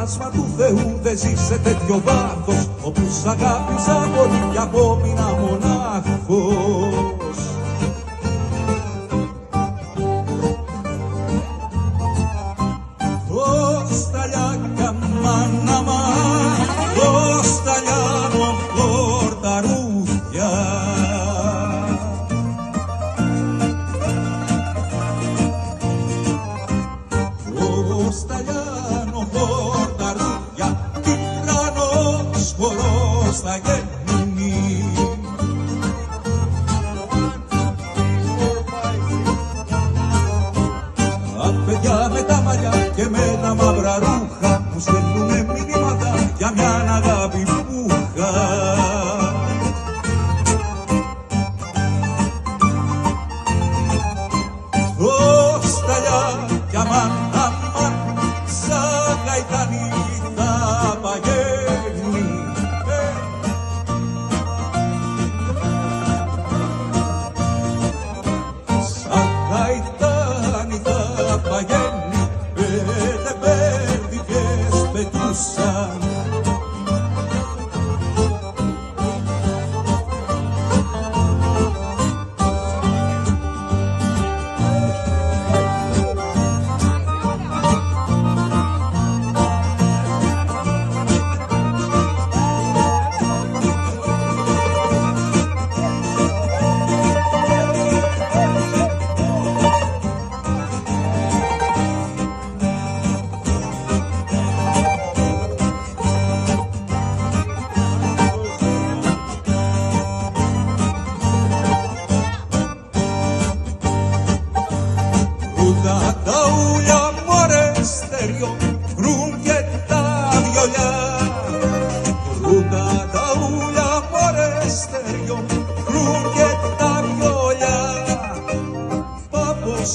πλάσμα του Θεού δεν ζει σε τέτοιο βάθος, όπου σ' αγάπησα πολύ κι απόμεινα μονάχος. Κοσταλιά αμάν αμάν, Κοσταλιάνο χορταρούθια. Κοσταλιάνο χορταρούθια, τυραννός χορός θα γίνει. Τα παιδιά με τα μαλλιά και με τα μαύρα ρούχα μου στέλνουνε μηνύματα για μια αγάπη που είχα. Κοσταλιά κι αμάν αμάν, σαν γαϊτάνι θα παγαίνει. Σαν γαϊτάνι θα παγαίνει, πέντε πέρδικες πετούσαν. Τα ούλια